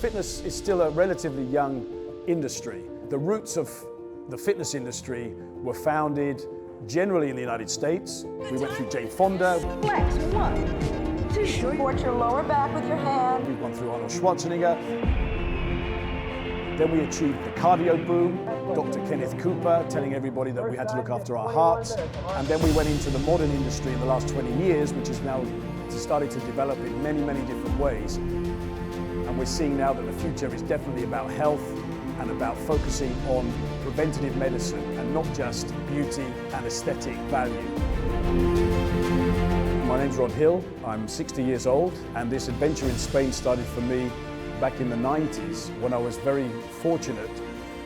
Fitness is still a relatively young industry. The roots of the fitness industry were founded generally in the United States. We went through Jane Fonda. Flex, 1, 2, support your lower back with your hand. We've gone through Arnold Schwarzenegger. Then we achieved the cardio boom, Dr. Kenneth Cooper telling everybody that we had to look after our hearts. And then we went into the modern industry in the last 20 years, which is now started to develop in many, many different ways. And we're seeing now that the future is definitely about health and about focusing on preventative medicine and not just beauty and aesthetic value. My name's Rod Hill, I'm 60 years old, and this adventure in Spain started for me back in the 90s when I was very fortunate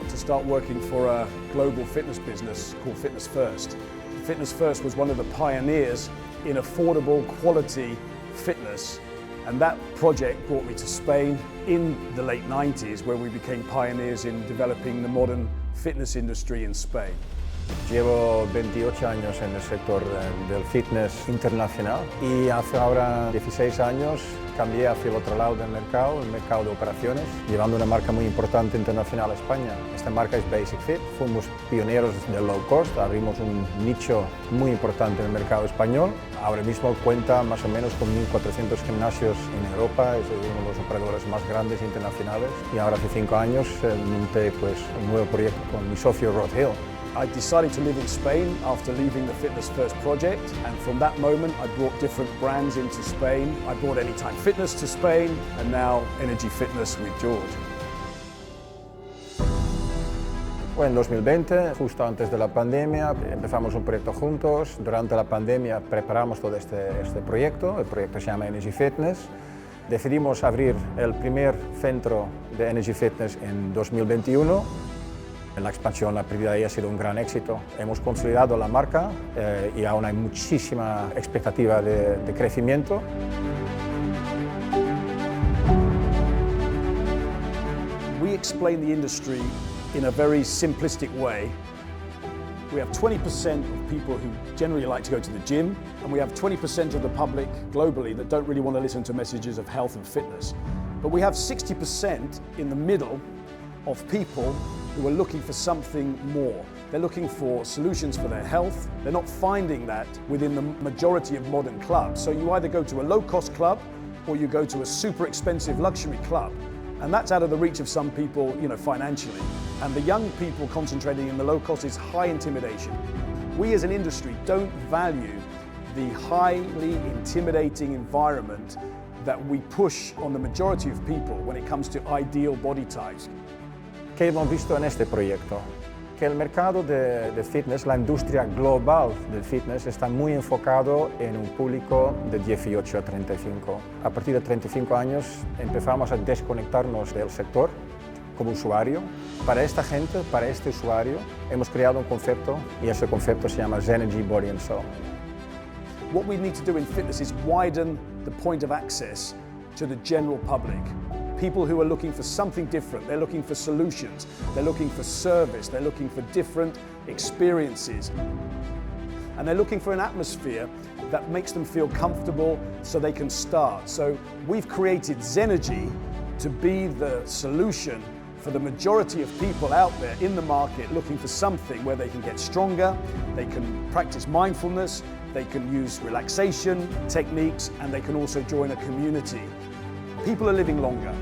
to start working for a global fitness business called Fitness First. Fitness First was one of the pioneers in affordable quality fitness, and that project brought me to Spain in the late 90s, where we became pioneers in developing the modern fitness industry in Spain. Llevo 28 años en el sector del fitness internacional y hace ahora 16 años cambié hacia el otro lado del mercado, el mercado de operaciones, llevando una marca muy importante internacional a España. Esta marca es Basic Fit. Fuimos pioneros del low cost, abrimos un nicho muy importante en el mercado español. Ahora mismo cuenta más o menos con 1.400 gimnasios en Europa, es uno de los operadores más grandes internacionales. Y ahora hace 5 años monté un nuevo proyecto con mi socio Rod Hill. I decided to live in Spain after leaving the Fitness First project, and from that moment I brought different brands into Spain. I brought Anytime Fitness to Spain, and now Energy Fitness with George. Fue en 2020, justo antes de la pandemia, empezamos un proyecto juntos. Durante la pandemia preparamos todo este proyecto, el proyecto se llama Energy Fitness. Decidimos abrir el primer centro de Energy Fitness en 2021. La expansión a partir de ahí ha sido un gran éxito. Hemos consolidado la marca y aún hay muchísima expectativa de crecimiento. We explain the industry in a very simplistic way. We have 20% of people who generally like to go to the gym, and we have 20% of the public globally that don't really want to listen to messages of health and fitness. But we have 60% in the middle of people who are looking for something more. They're looking for solutions for their health. They're not finding that within the majority of modern clubs. So you either go to a low-cost club or you go to a super expensive luxury club. And that's out of the reach of some people, financially. And the young people concentrating in the low cost is high intimidation. We as an industry don't value the highly intimidating environment that we push on the majority of people when it comes to ideal body types. ¿Qué hemos visto en este proyecto? Que el mercado de fitness, la industria global del fitness, está muy enfocado en un público de 18 a 35. A partir de 35 años empezamos a desconectarnos del sector como usuario. Para esta gente, para este usuario, hemos creado un concepto y ese concepto se llama Zenergie, Body and Soul. What we need to do in fitness is widen the point of access to the general public. People who are looking for something different, they're looking for solutions, they're looking for service, they're looking for different experiences. And they're looking for an atmosphere that makes them feel comfortable so they can start. So we've created Zenergie to be the solution for the majority of people out there in the market looking for something where they can get stronger, they can practice mindfulness, they can use relaxation techniques, and they can also join a community. People are living longer.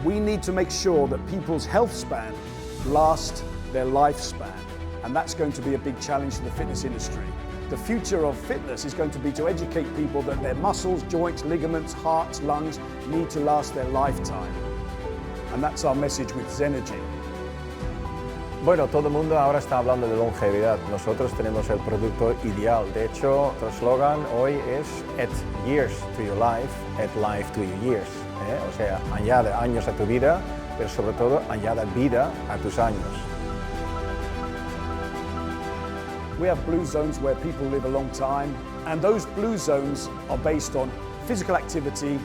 We need to make sure that people's health span lasts their lifespan, and that's going to be a big challenge to the fitness industry. The future of fitness is going to be to educate people that their muscles, joints, ligaments, hearts, lungs need to last their lifetime. And that's our message with Zenergie. Bueno, todo el mundo ahora está hablando de longevidad. Nosotros tenemos el producto ideal. De hecho, nuestro eslogan hoy es Add years to your life, add life to your years. O sea, añade años a tu vida, pero sobre todo añade vida a tus años. We have blue zones where people live a long time, and those blue zones are based on physical activity,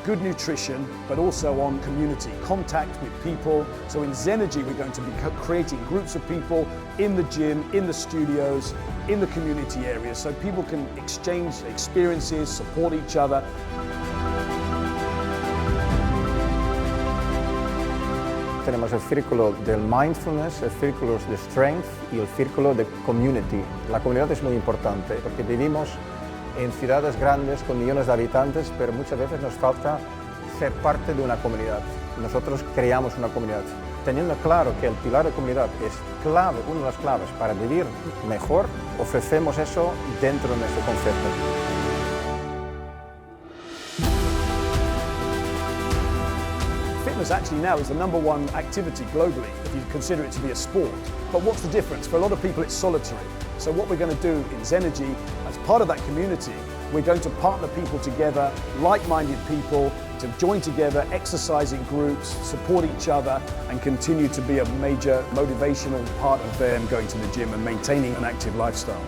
good nutrition, but also on community, contact with people. So in Zenergie, we're going to be creating groups of people in the gym, in the studios, in the community areas, so people can exchange experiences, support each other. tenemos el círculo del mindfulness, el círculo de strength y el círculo de community. La comunidad es muy importante porque vivimos en ciudades grandes con millones de habitantes, pero muchas veces nos falta ser parte de una comunidad. Nosotros creamos una comunidad. Teniendo claro que el pilar de comunidad es clave, una de las claves para vivir mejor, ofrecemos eso dentro de nuestro concepto. Fitness actually now is the #1 activity globally, if you consider it to be a sport. But what's the difference? For a lot of people, it's solitary. So what we're going to do in Zenergie, as part of that community, we're going to partner people together, like-minded people, to join together, exercise in groups, support each other, and continue to be a major motivational part of them going to the gym and maintaining an active lifestyle.